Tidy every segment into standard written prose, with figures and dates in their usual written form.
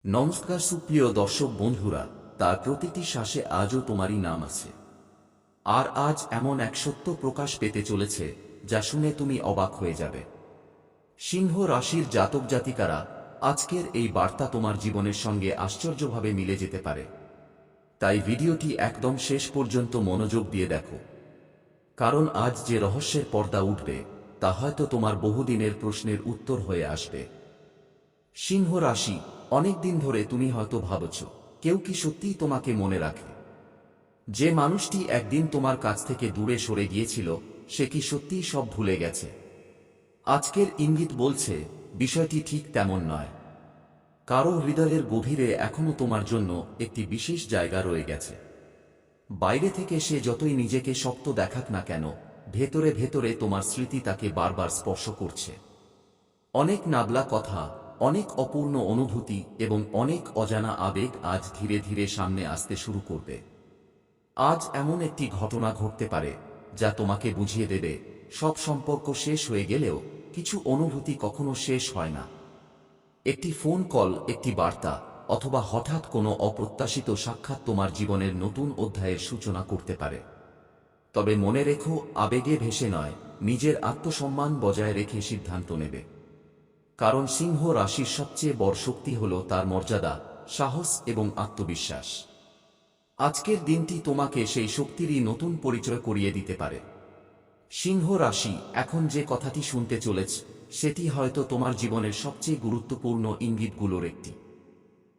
নমস্কার সুপ্রিয় দর্শক বন্ধুরা, তার প্রতিটি শ্বাসে আজও তোমারই নাম আছে। আর আজ এমন এক সত্য প্রকাশ পেতে চলেছে যা শুনে তুমি অবাক হয়ে যাবে। সিংহ রাশির জাতক জাতিকারা, আজকের এই বার্তা তোমার জীবনের সঙ্গে আশ্চর্যভাবে মিলে যেতে পারে। তাই ভিডিওটি একদম শেষ পর্যন্ত মনোযোগ দিয়ে দেখো, কারণ আজ যে রহস্যের পর্দা উঠবে তা হয়তো তোমার বহুদিনের প্রশ্নের উত্তর হয়ে আসবে। সিংহ রাশি, অনেক দিন ধরে তুমি হয়তো ভাবছ, কেউ কি সত্যিই তোমাকে মনে রাখে? যে মানুষটি একদিন তোমার কাছ থেকে দূরে সরে গিয়েছিল, সে কি সত্যিই সব ভুলে গেছে? আজকের ইঙ্গিত বলছে বিষয়টি ঠিক তেমন নয়। কারো হৃদয়ের গভীরে এখনো তোমার জন্য একটি বিশেষ জায়গা রয়ে গেছে। বাইরে থেকে সে যতই নিজেকে শক্ত দেখাক না কেন, ভেতরে ভেতরে তোমার স্মৃতি তাকে বারবার স্পর্শ করছে। অনেক নাবলা কথা, অনেক অপূর্ণ অনুভূতি এবং অনেক অজানা আবেগ আজ ধীরে ধীরে সামনে আসতে শুরু করবে। আজ এমন একটি ঘটনা ঘটতে পারে যা তোমাকে বুঝিয়ে দেবে, সব সম্পর্ক শেষ হয়ে গেলেও কিছু অনুভূতি কখনো শেষ হয় না। একটি ফোন কল, একটি বার্তা, অথবা হঠাৎ কোনো অপ্রত্যাশিত সাক্ষাৎ তোমার জীবনের নতুন অধ্যায়ের সূচনা করতে পারে। তবে মনে রেখো, আবেগে ভেসে নয়, নিজের আত্মসম্মান বজায় রেখে সিদ্ধান্ত নেবে। কারণ সিংহ রাশির সবচেয়ে বড় শক্তি হল তার মর্যাদা, সাহস এবং আত্মবিশ্বাস। আজকের দিনটি তোমাকে সেই শক্তিরই নতুন পরিচয় করিয়ে দিতে পারে। সিংহ রাশি, এখন যে কথাটি শুনতে চলেছ সেটি হয়তো তোমার জীবনের সবচেয়ে গুরুত্বপূর্ণ ইঙ্গিতগুলোর একটি।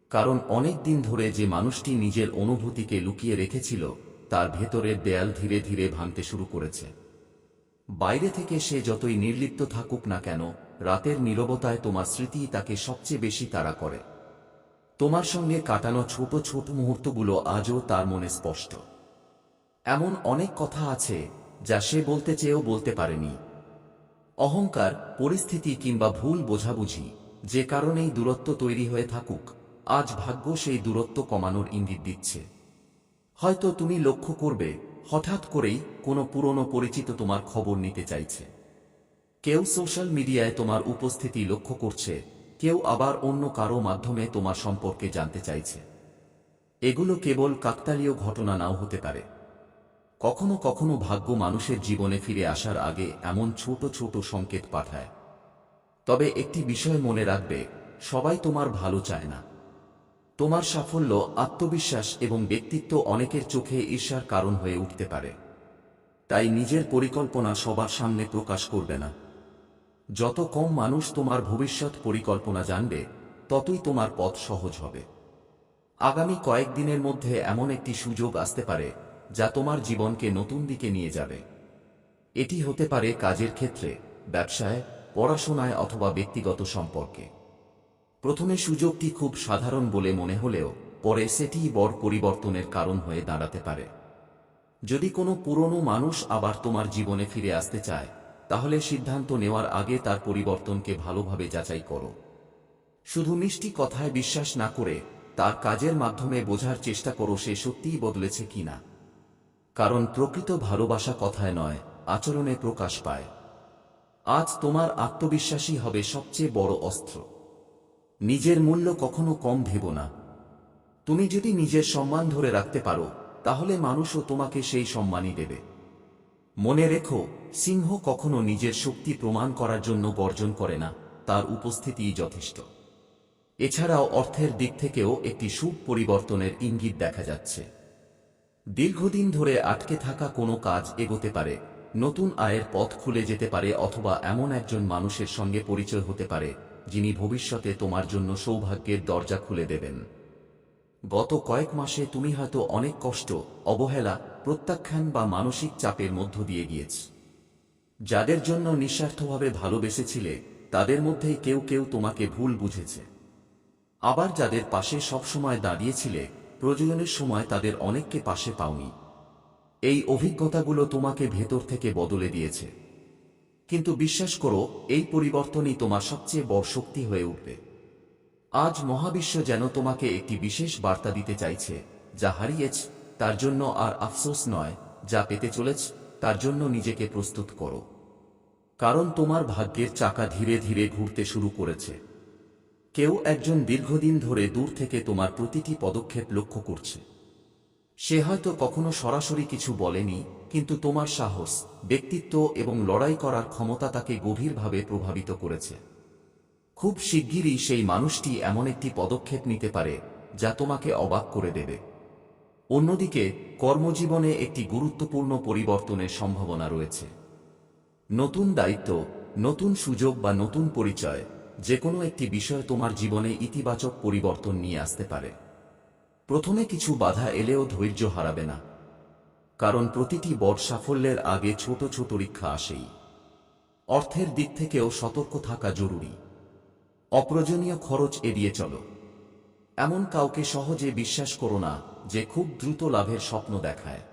কারণ অনেক দিন ধরে যে মানুষটি নিজের অনুভূতিকে লুকিয়ে রেখেছিল, তার ভেতরের দেয়াল ধীরে ধীরে ভাঙতে শুরু করেছে। বাইরে থেকে সে যতই নির্লিপ্ত থাকুক না কেন, রাতের নীরবতায় তোমার স্মৃতিই তাকে সবচেয়ে বেশি তাড়া করে। তোমার সঙ্গে কাটানো ছোট ছোট মুহূর্তগুলো আজও তার মনে স্পষ্ট। এমন অনেক কথা আছে যা সে বলতে চেয়েও বলতে পারেনি। অহংকার, পরিস্থিতি কিংবা ভুল বোঝাবুঝি, যে কারণেই দূরত্ব তৈরি হয়ে থাকুক, আজ ভাগ্য সেই দূরত্ব কমানোর ইঙ্গিত দিচ্ছে। হয়তো তুমি লক্ষ্য করবে, হঠাৎ করেই কোনো পুরনো পরিচিত তোমার খবর নিতে চাইছে। কেউ সোশ্যাল মিডিয়ায় তোমার উপস্থিতি লক্ষ্য করছে, কেউ আবার অন্য কারো মাধ্যমে তোমার সম্পর্কে জানতে চাইছে। এগুলো কেবল কাকতালীয় ঘটনা নাও হতে পারে। কখনো কখনো ভাগ্য মানুষের জীবনে ফিরে আসার আগে এমন ছোট ছোট সংকেত পাঠায়। তবে একটি বিষয় মনে রাখবে, সবাই তোমার ভালো চায় না। তোমার সাফল্য, আত্মবিশ্বাস এবং ব্যক্তিত্ব অনেকের চোখে ঈর্ষার কারণ হয়ে উঠতে পারে। তাই নিজের পরিকল্পনা সবার সামনে প্রকাশ করবে না। যত কম মানুষ তোমার ভবিষ্যৎ পরিকল্পনা জানবে, ততই তোমার পথ সহজ হবে। আগামী কয়েকদিনের মধ্যে এমন একটি সুযোগ আসতে পারে যা তোমার জীবনকে নতুন দিকে নিয়ে যাবে। এটি হতে পারে কাজের ক্ষেত্রে, ব্যবসায়, পড়াশোনায় অথবা ব্যক্তিগত সম্পর্কে। প্রথমে সুযোগটি খুব সাধারণ বলে মনে হলেও পরে সেটিই বড় পরিবর্তনের কারণ হয়ে দাঁড়াতে পারে। যদি কোনো পুরনো মানুষ আবার তোমার জীবনে ফিরে আসতে চায়, তাহলে সিদ্ধান্ত নেওয়ার আগে তার পরিবর্তনকে ভালোভাবে যাচাই করো। শুধু মিষ্টি কথায় বিশ্বাস না করে তার কাজের মাধ্যমে বোঝার চেষ্টা করো সে সত্যিই বদলেছে কিনা। কারণ প্রকৃত ভালোবাসা কথায় নয়, আচরণে প্রকাশ পায়। আজ তোমার আত্মবিশ্বাসী হবে সবচেয়ে বড় অস্ত্র। নিজের মূল্য কখনো কম ভেবো না। তুমি যদি নিজের সম্মান ধরে রাখতে পারো, তাহলে মানুষও তোমাকে সেই সম্মানই দেবে। মনে রেখো, সিংহ কখনো নিজের শক্তি প্রমাণ করার জন্য গর্জন করে না, তার উপস্থিতিই যথেষ্ট। এছাড়াও অর্থের দিক থেকেও একটি শুভ পরিবর্তনের ইঙ্গিত দেখা যাচ্ছে। দীর্ঘদিন ধরে আটকে থাকা কোনো কাজ এগোতে পারে, নতুন আয়ের পথ খুলে যেতে পারে অথবা এমন একজন মানুষের সঙ্গে পরিচয় হতে পারে যিনি ভবিষ্যতে তোমার জন্য সৌভাগ্যের দরজা খুলে দেবেন। গত কয়েক মাসে তুমি হয়তো অনেক কষ্ট, অবহেলা, প্রত্যাখ্যান বা মানসিক চাপের মধ্য দিয়ে গিয়েছ। যাদের জন্য নিঃস্বার্থভাবে ভালোবেসেছিলে, তাদের মধ্যেই কেউ কেউ তোমাকে ভুল বুঝেছে। আবার যাদের পাশে সবসময় দাঁড়িয়েছিলে, প্রয়োজনের সময় তাদের অনেককে পাশে পাওনি। এই অভিজ্ঞতাগুলো তোমাকে ভেতর থেকে বদলে দিয়েছে। কিন্তু বিশ্বাস করো, এই পরিবর্তনই তোমার সবচেয়ে বড় শক্তি হয়ে উঠবে। আজ মহাবিশ্ব যেন তোমাকে একটি বিশেষ বার্তা দিতে চাইছে, যা হারিয়েছ তার জন্য আর আফসোস নয়, যা পেতে চলেছ তার জন্য নিজেকে প্রস্তুত করো। কারণ তোমার ভাগ্যের চাকা ধীরে ধীরে ঘুরতে শুরু করেছে। কেউ একজন দীর্ঘদিন ধরে দূর থেকে তোমার প্রতিটি পদক্ষেপ লক্ষ্য করছে। সে হয়তো কখনো সরাসরি কিছু বলেনি, কিন্তু তোমার সাহস, ব্যক্তিত্ব এবং লড়াই করার ক্ষমতা তাকে গভীরভাবে প্রভাবিত করেছে। খুব শিগগিরই সেই মানুষটি এমন একটি পদক্ষেপ নিতে পারে যা তোমাকে অবাক করে দেবে। অন্যদিকে কর্মজীবনে একটি গুরুত্বপূর্ণ পরিবর্তনের সম্ভাবনা রয়েছে। নতুন দায়িত্ব, নতুন সুযোগ বা নতুন পরিচয়, যে কোনো একটি বিষয় তোমার জীবনে ইতিবাচক পরিবর্তন নিয়ে আসতে পারে। প্রথমে কিছু বাধা এলেও ধৈর্য হারাবে না, কারণ প্রতিটি বড় সাফল্যের আগে ছোট ছোট পরীক্ষা আসেই। অর্থের দিক থেকেও সতর্ক থাকা জরুরি। অপ্রয়োজনীয় খরচ এড়িয়ে চলো। এমন কাউকে সহজে বিশ্বাস করো না যে খুব দ্রুত লাভের স্বপ্ন দেখায়।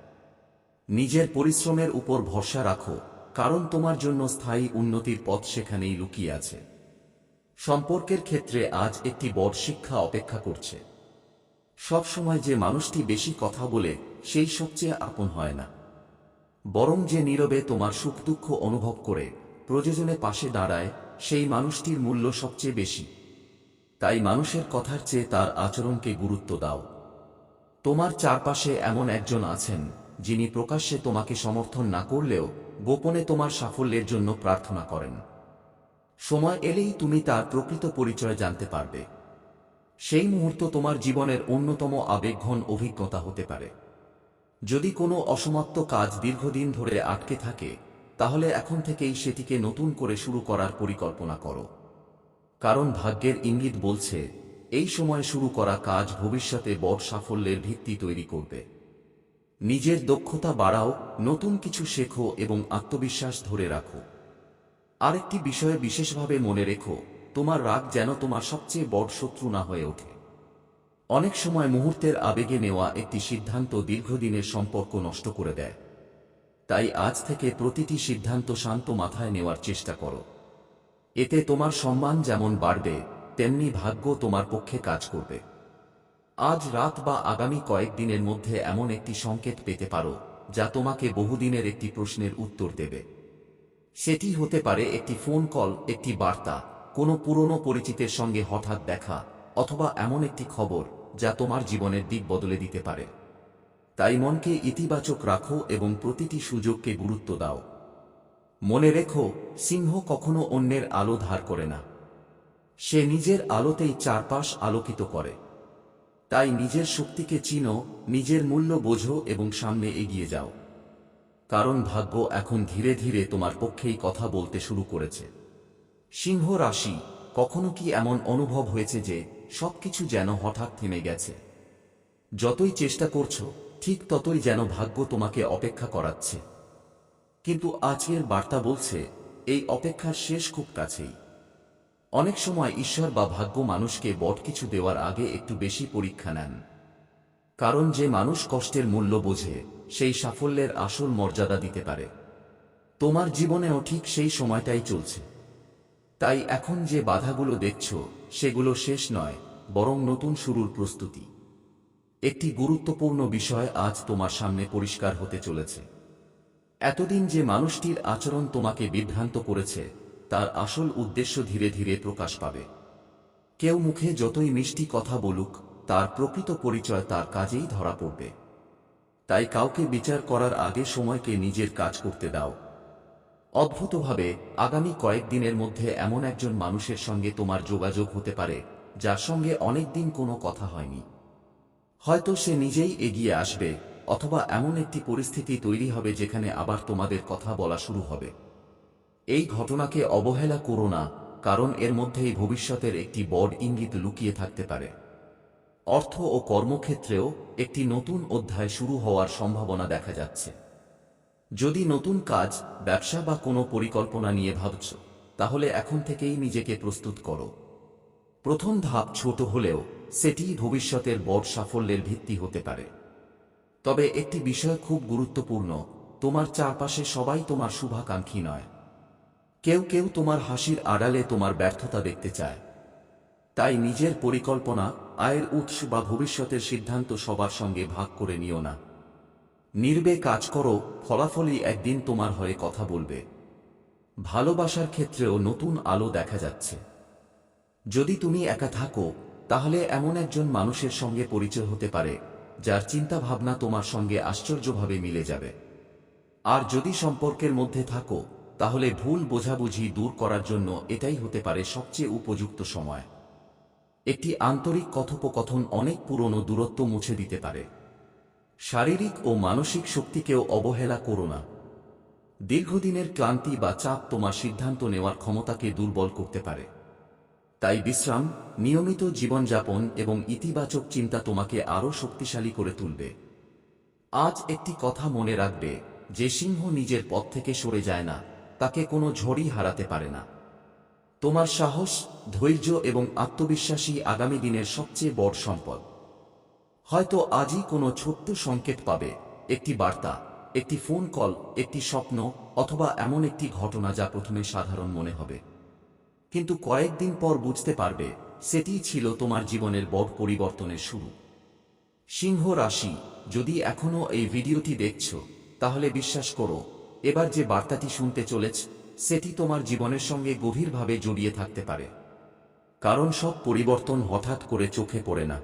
নিজের পরিশ্রমের উপর ভরসা রাখো, কারণ তোমার জন্য স্থায়ী উন্নতির পথ সেখানেই লুকিয়ে আছে। সম্পর্কের ক্ষেত্রে আজ একটি বড় শিক্ষা অপেক্ষা করছে। সব সময় যে মানুষটি বেশি কথা বলে সেই সবচেয়ে আপন হয় না, বরং যে নীরবে তোমার সুখ দুঃখ অনুভব করে প্রয়োজনে পাশে দাঁড়ায় সেই মানুষটির মূল্য সবচেয়ে বেশি। তাই মানুষের কথার চেয়ে তার আচরণকে গুরুত্ব দাও। তোমার চারপাশে এমন একজন আছেন যিনি প্রকাশ্যে তোমাকে সমর্থন না করলেও গোপনে তোমার সাফল্যের জন্য প্রার্থনা করেন। সময় এলেই তুমি তার প্রকৃত পরিচয় জানতে পারবে। সেই মুহূর্ত তোমার জীবনের অন্যতম আবেগঘন অভিজ্ঞতা হতে পারে। যদি কোনো অসমাপ্ত কাজ দীর্ঘদিন ধরে আটকে থাকে, তাহলে এখন থেকেই সেটিকে নতুন করে শুরু করার পরিকল্পনা করো। কারণ ভাগ্যের ইঙ্গিত বলছে এই সময় শুরু করা কাজ ভবিষ্যতে বড় সাফল্যের ভিত্তি তৈরি করবে। নিজের দক্ষতা বাড়াও, নতুন কিছু শেখো এবং আত্মবিশ্বাস ধরে রাখো। আরেকটি বিষয়ে বিশেষভাবে মনে রেখো, তোমার রাগ যেন তোমার সবচেয়ে বড় শত্রু না হয়ে ওঠে। অনেক সময় মুহূর্তের আবেগে নেওয়া একটি সিদ্ধান্ত দীর্ঘদিনের সম্পর্ক নষ্ট করে দেয়। তাই আজ থেকে প্রতিটি সিদ্ধান্ত শান্ত মাথায় নেওয়ার চেষ্টা করো। এতে তোমার সম্মান যেমন বাড়বে, তেমনি ভাগ্য তোমার পক্ষে কাজ করবে। আজ রাত বা আগামী কয়েকদিনের মধ্যে এমন একটি সংকেত পেতে পারো যা তোমাকে বহুদিনের একটি প্রশ্নের উত্তর দেবে। সেটি হতে পারে একটি ফোন কল, একটি বার্তা, কোনো পুরনো পরিচিতের সঙ্গে হঠাৎ দেখা, অথবা এমন একটি খবর যা তোমার জীবনের দিক বদলে দিতে পারে। তাই মনকে ইতিবাচক রাখো এবং প্রতিটি সুযোগকে গুরুত্ব দাও। মনে রেখো, সিংহ কখনো অন্যের আলো ধার করে না, সে নিজের আলোতেই চারপাশ আলোকিত করে। তাই নিজের শক্তিকে চিনো, নিজের মূল্য বোঝো এবং সামনে এগিয়ে যাও। কারণ ভাগ্য এখন ধীরে ধীরে তোমার পক্ষেই কথা বলতে শুরু করেছে। সিংহ রাশি, কখনো কি এমন অনুভব হয়েছে যে সবকিছু যেন হঠাৎ থেমে গেছে? যতই চেষ্টা করছো, ঠিক ততই যেন ভাগ্য তোমাকে অপেক্ষা করাচ্ছে। কিন্তু আজকের বার্তা বলছে এই অপেক্ষার শেষ খুব কাছেই। অনেক সময় ঈশ্বর বা ভাগ্য মানুষকে বড় কিছু দেওয়ার আগে একটু বেশি পরীক্ষা নেন। কারণ যে মানুষ কষ্টের মূল্য বোঝে সেই সাফল্যের আসল মর্যাদা দিতে পারে। তোমার জীবনেও ঠিক সেই সময়টাই চলছে। তাই এখন যে বাধাগুলো দেখছো সেগুলো শেষ নয়, বরং নতুন শুরুর প্রস্তুতি। একটি গুরুত্বপূর্ণ বিষয় আজ তোমার সামনে পরিষ্কার হতে চলেছে। এতদিন যে মানুষটির আচরণ তোমাকে বিভ্রান্ত করেছে তার আসল উদ্দেশ্য ধীরে ধীরে প্রকাশ পাবে। কেউ মুখে যতই মিষ্টি কথা বলুক, তার প্রকৃত পরিচয় তার কাজেই ধরা পড়বে। তাই কাউকে বিচার করার আগে সময়কে নিজের কাজ করতে দাও। অদ্ভুতভাবে আগামী কয়েকদিনের মধ্যে এমন একজন মানুষের সঙ্গে তোমার যোগাযোগ হতে পারে যার সঙ্গে অনেকদিন কোনো কথা হয়নি। হয়তো সে নিজেই এগিয়ে আসবে, অথবা এমন একটি পরিস্থিতি তৈরি হবে যেখানে আবার তোমাদের কথা বলা শুরু হবে। এই ঘটনাকে অবহেলা করো না, কারণ এর মধ্যেই ভবিষ্যতের একটি বড় ইঙ্গিত লুকিয়ে থাকতে পারে। অর্থ ও কর্মক্ষেত্রেও একটি নতুন অধ্যায় শুরু হওয়ার সম্ভাবনা দেখা যাচ্ছে। যদি নতুন কাজ, ব্যবসা বা কোনো পরিকল্পনা নিয়ে ভাবছ, তাহলে এখন থেকেই নিজেকে প্রস্তুত করো। প্রথম ধাপ ছোট হলেও সেটি ভবিষ্যতের বড় সাফল্যের ভিত্তি হতে পারে। তবে একটি বিষয় খুব গুরুত্বপূর্ণ, তোমার চারপাশে সবাই তোমার শুভাকাঙ্ক্ষী নয়। কেউ কেউ তোমার হাসির আড়ালে তোমার ব্যর্থতা দেখতে চায়। তাই নিজের পরিকল্পনা, আয়ের উৎস বা ভবিষ্যতের সিদ্ধান্ত সবার সঙ্গে ভাগ করে নিও না। নীরবে কাজ করো, ফলাফলই একদিন তোমার হয়ে কথা বলবে। ভালোবাসার ক্ষেত্রেও নতুন আলো দেখা যাচ্ছে। যদি তুমি একা থাকো, তাহলে এমন একজন মানুষের সঙ্গে পরিচয় হতে পারে যার চিন্তা ভাবনা তোমার সঙ্গে আশ্চর্যভাবে মিলে যাবে। আর যদি সম্পর্কের মধ্যে থাকো, তাহলে ভুল বোঝাবুঝি দূর করার জন্য এটাই হতে পারে সবচেয়ে উপযুক্ত সময়। একটি আন্তরিক কথোপকথন অনেক পুরনো দূরত্ব মুছে দিতে পারে। শারীরিক ও মানসিক শক্তিকেও অবহেলা করো না। দীর্ঘদিনের ক্লান্তি বা চাপ তোমার সিদ্ধান্ত নেওয়ার ক্ষমতাকে দুর্বল করতে পারে। তাই বিশ্রাম, নিয়মিত জীবনযাপন এবং ইতিবাচক চিন্তা তোমাকে আরও শক্তিশালী করে তুলবে। আজ একটি কথা মনে রাখবে, যে সিংহ নিজের পথ থেকে সরে যায় না, তাকে কোনো ঝড়ই হারাতে পারে না। তোমার সাহস, ধৈর্য এবং আত্মবিশ্বাসী আগামী দিনের সবচেয়ে বড় সম্পদ। হয়তো আজই কোনো ছোট্ট সংকেত পাবে, একটি বার্তা, একটি ফোন কল, একটি স্বপ্ন, অথবা এমন একটি ঘটনা যা প্রথমে সাধারণ মনে হবে, কিন্তু কয়েকদিন পর বুঝতে পারবে সেটিই ছিল তোমার জীবনের বড় পরিবর্তনের শুরু। সিংহ রাশি, যদি এখনও এই ভিডিওটি দেখছ, তাহলে বিশ্বাস করো, এবার যে বার্তাটি শুনতে চলেছ সেটি তোমার জীবনের সঙ্গে গভীরভাবে জড়িয়ে থাকতে পারে। কারণ সব পরিবর্তন হঠাৎ করে চোখে পড়ে না।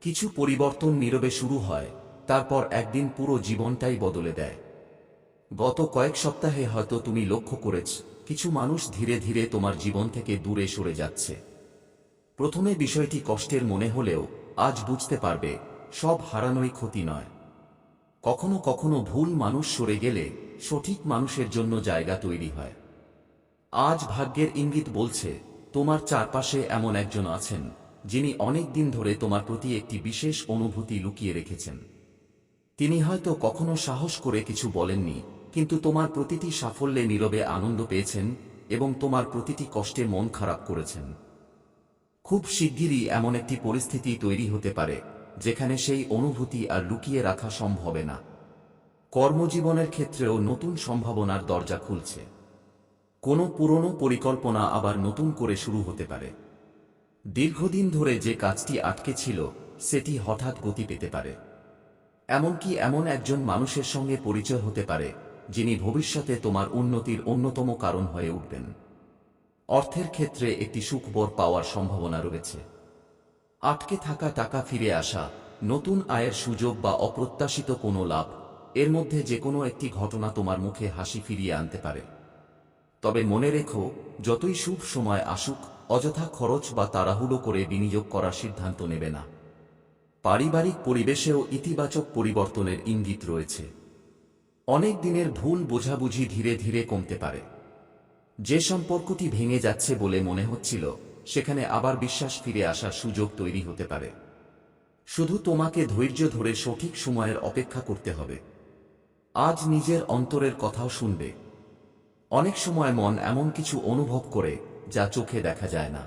কিছু পরিবর্তন নীরবে শুরু হয়, তারপর একদিন পুরো জীবনটাই বদলে দেয়। গত কয়েক সপ্তাহে হয়তো তুমি লক্ষ্য করেছ, কিছু মানুষ ধীরে ধীরে তোমার জীবন থেকে দূরে সরে যাচ্ছে। প্রথমে বিষয়টি কষ্টের মনে হলেও আজ বুঝতে পারবে, সব হারানোই ক্ষতি নয়। কখনো কখনো ভুল মানুষ সরে গেলে সঠিক মানুষের জন্য জায়গা তৈরি হয়। আজ ভাগ্যের ইঙ্গিত বলছে, তোমার চারপাশে এমন একজন আছেন যিনি অনেক দিন ধরে তোমার প্রতি একটি বিশেষ অনুভূতি লুকিয়ে রেখেছেন। তিনি হয়তো কখনো সাহস করে কিছু বলেননি, কিন্তু তোমার প্রতিটি সাফল্যে নীরবে আনন্দ পেয়েছেন এবং তোমার প্রতিটি কষ্টে মন খারাপ করেছেন। খুব শিগগিরই এমন একটি পরিস্থিতি তৈরি হতে পারে যেখানে সেই অনুভূতি আর লুকিয়ে রাখা সম্ভব না। কর্মজীবনের ক্ষেত্রেও নতুন সম্ভাবনার দরজা খুলছে। কোনো পুরনো পরিকল্পনা আবার নতুন করে শুরু হতে পারে। দীর্ঘদিন ধরে যে কাজটি আটকে ছিল সেটি হঠাৎ গতি পেতে পারে। এমনকি এমন একজন মানুষের সঙ্গে পরিচয় হতে পারে যিনি ভবিষ্যতে তোমার উন্নতির অন্যতম কারণ হয়ে উঠবেন। অর্থের ক্ষেত্রে একটি সুখবর পাওয়ার সম্ভাবনা রয়েছে। আটকে থাকা টাকা ফিরে আসা, নতুন আয়ের সুযোগ বা অপ্রত্যাশিত কোনো লাভ, এর মধ্যে যে কোনো একটি ঘটনা তোমার মুখে হাসি ফিরিয়ে আনতে পারে। তবে মনে রেখো, যতই শুভ সময় আসুক, অযথা খরচ বা তাড়াহুড়ো করে বিনিয়োগ করার সিদ্ধান্ত নেবে না। পারিবারিক পরিবেশেও ইতিবাচক পরিবর্তনের ইঙ্গিত রয়েছে। অনেক দিনের ভুল বোঝাবুঝি ধীরে ধীরে কমতে পারে। যে সম্পর্কটি ভেঙে যাচ্ছে বলে মনে হচ্ছিল, সেখানে আবার বিশ্বাস ফিরে আসার সুযোগ তৈরি হতে পারে। শুধু তোমাকে ধৈর্য ধরে সঠিক সময়ের অপেক্ষা করতে হবে। আজ নিজের অন্তরের কথাও শুনবে। অনেক সময় মন এমন কিছু অনুভব করে যা চোখে দেখা যায় না।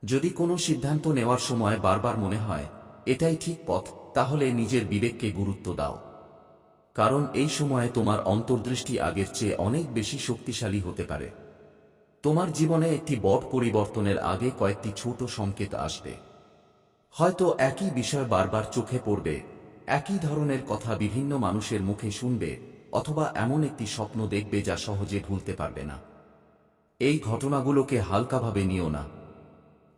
যদি কোনো সিদ্ধান্ত নেওয়ার সময় বারবার মনে হয় এটাই ঠিক পথ, তাহলে নিজের বিবেককে গুরুত্ব দাও। কারণ এই সময়ে তোমার অন্তর্দৃষ্টি আগের চেয়ে অনেক বেশি শক্তিশালী হতে পারে। তোমার জীবনে একটি বড় পরিবর্তনের আগে কয়েকটি ছোট সংকেত আসবে। হয়তো একই বিষয় বারবার চোখে পড়বে, একই ধরনের কথা বিভিন্ন মানুষের মুখে শুনবে, অথবা এমন একটি স্বপ্ন দেখবে যা সহজে ভুলতে পারবে না। এই ঘটনাগুলোকে হালকাভাবে নিও না।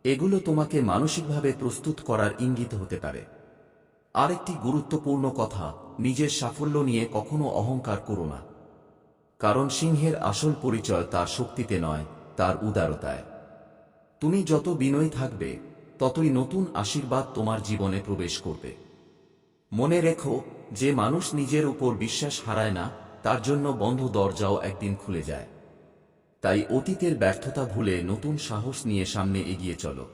এগুলো তোমাকে মানসিকভাবে প্রস্তুত করার ইঙ্গিত হতে পারে। আরেকটি গুরুত্বপূর্ণ কথা, নিজের সাফল্য নিয়ে কখনো অহংকার করো না। কারণ সিংহের আসল পরিচয় তার শক্তিতে নয়, তার উদারতায়। তুমি যত বিনয়ী থাকবে, ততই নতুন আশীর্বাদ তোমার জীবনে প্রবেশ করবে। মনে রেখো, যে মানুষ নিজের উপর বিশ্বাস হারায় না, তার জন্য বন্ধ দরজাও একদিন খুলে যায়। তাই অতীতের ব্যর্থতা ভুলে নতুন সাহস নিয়ে সামনে এগিয়ে চলো।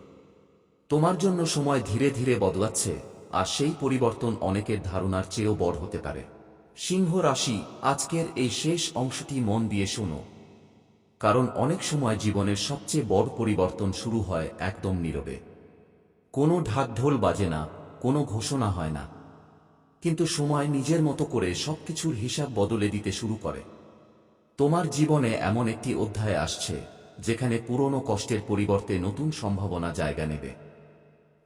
তোমার জন্য সময় ধীরে ধীরে বদলাচ্ছে, আর সেই পরিবর্তন অনেকের ধারণার চেয়েও বড় হতে পারে। সিংহ রাশি, আজকের এই শেষ অংশটি মন দিয়ে শোনো। কারণ অনেক সময় জীবনের সবচেয়ে বড় পরিবর্তন শুরু হয় একদম নীরবে। কোনো ঢাকঢোল বাজে না, কোনো ঘোষণা হয় না, কিন্তু সময় নিজের মতো করে সবকিছুর হিসাব বদলে দিতে শুরু করে। তোমার জীবনে এমন একটি অধ্যায় আসছে যেখানে পুরনো কষ্টের পরিবর্তে নতুন সম্ভাবনা জায়গা নেবে।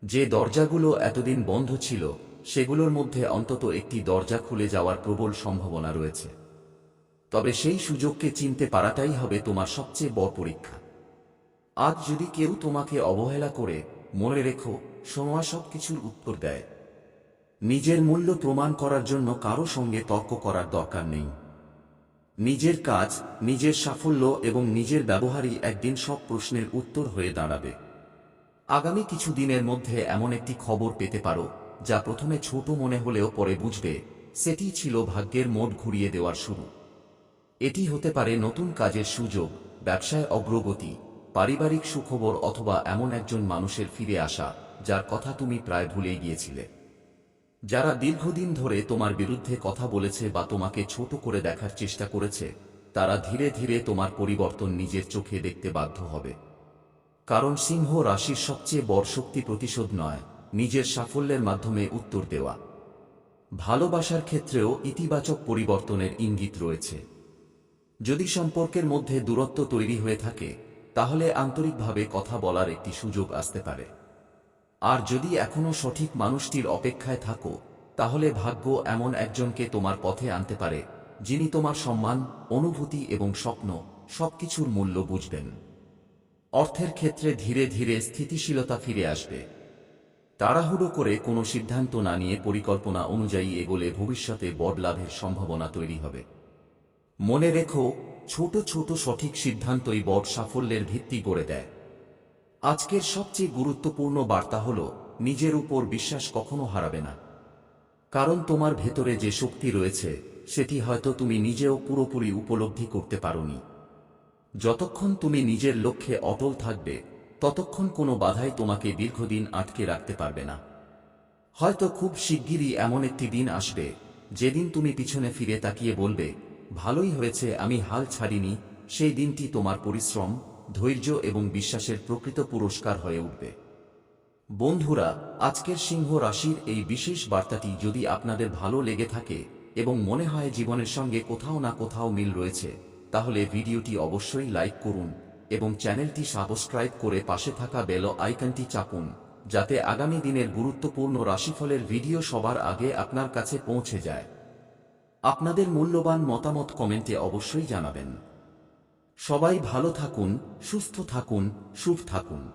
যে দরজাগুলো এতদিন বন্ধ ছিল, সেগুলোর মধ্যে অন্তত একটি দরজা খুলে যাওয়ার প্রবল সম্ভাবনা রয়েছে। তবে সেই সুযোগকে চিনতে পারাটাই হবে তোমার সবচেয়ে বড় পরীক্ষা। আজ যদি কেউ তোমাকে অবহেলা করে, মনে রেখো, সময় সবকিছুর উত্তর দেয়। নিজের মূল্য প্রমাণ করার জন্য কারো সঙ্গে তর্ক করার দরকার নেই। নিজের কাজ, নিজের সাফল্য এবং নিজের ব্যবহারই একদিন সব প্রশ্নের উত্তর হয়ে দাঁড়াবে। আগামী কিছু দিনের মধ্যে এমন একটি খবর পেতে পারো, যা প্রথমে ছোট মনে হলেও পরে বুঝবে সেটি ছিল ভাগ্যের মোড় ঘুরিয়ে দেওয়ার শুরু। এটি হতে পারে নতুন কাজের সুযোগ, ব্যবসায় অগ্রগতি, পারিবারিক সুখবর অথবা এমন একজন মানুষের ফিরে আসা যার কথা তুমি প্রায় ভুলেই গিয়েছিলে। যারা দীর্ঘদিন ধরে তোমার বিরুদ্ধে কথা বলেছে বা তোমাকে ছোট করে দেখার চেষ্টা করেছে, তারা ধীরে ধীরে তোমার পরিবর্তন নিজের চোখে দেখতে বাধ্য হবে। কারণ সিংহ রাশির সবচেয়ে বড় শক্তি প্রতিশোধ নয়, নিজের সাফল্যের মাধ্যমে উত্তর দেওয়া। ভালোবাসার ক্ষেত্রেও ইতিবাচক পরিবর্তনের ইঙ্গিত রয়েছে। যদি সম্পর্কের মধ্যে দূরত্ব তৈরি হয়ে থাকে, তাহলে আন্তরিকভাবে কথা বলার একটি সুযোগ আসতে পারে। আর যদি এখনো সঠিক মানুষটির অপেক্ষায় থাকো, তাহলে ভাগ্য এমন একজনকে তোমার পথে আনতে পারে, যিনি তোমার সম্মান, অনুভূতি এবং স্বপ্ন সবকিছুর মূল্য বুঝবেন। অর্থের ক্ষেত্রে ধীরে ধীরে স্থিতিশীলতা ফিরে আসবে। তাড়াহুড়ো করে কোনো সিদ্ধান্ত না নিয়ে পরিকল্পনা অনুযায়ী এগোলে ভবিষ্যতে বড় লাভের সম্ভাবনা তৈরি হবে। মনে রেখো, ছোট ছোট সঠিক সিদ্ধান্তই বড় সাফল্যের ভিত্তি গড়ে দেয়। আজকের সবচেয়ে গুরুত্বপূর্ণ বার্তা হল, নিজের উপর বিশ্বাস কখনো হারাবে না। কারণ তোমার ভেতরে যে শক্তি রয়েছে, সেটি হয়তো তুমি নিজেও পুরোপুরি উপলব্ধি করতে পারোনি। যতক্ষণ তুমি নিজের লক্ষ্যে অটল থাকবে, ততক্ষণ কোনো বাধাই তোমাকে দীর্ঘদিন আটকে রাখতে পারবে না। হয়তো খুব শিগগিরই এমন একটি দিন আসবে, যেদিন তুমি পিছনে ফিরে তাকিয়ে বলবে, ভালোই হয়েছে আমি হাল ছাড়িনি। সেই দিনটি তোমার পরিশ্রম, ধৈর্য এবং বিশ্বাসের প্রকৃত পুরস্কার হয়ে উঠবে। বন্ধুরা, আজকের সিংহ রাশির এই বিশেষ বার্তাটি যদি আপনাদের ভালো লেগে থাকে এবং মনে হয় জীবনের সঙ্গে কোথাও না কোথাও মিল রয়েছে, তাহলে ভিডিওটি অবশ্যই লাইক করুন এবং চ্যানেলটি সাবস্ক্রাইব করে পাশে থাকা বেল আইকনটি চাপুন, যাতে আগামী দিনের গুরুত্বপূর্ণ রাশিফলের ভিডিও সবার আগে আপনার কাছে পৌঁছে যায়। আপনাদের মূল্যবান মতামত কমেন্টে অবশ্যই জানাবেন। সবাই ভালো থাকুন, সুস্থ থাকুন, শুভ থাকুন।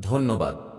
ধন্যবাদ।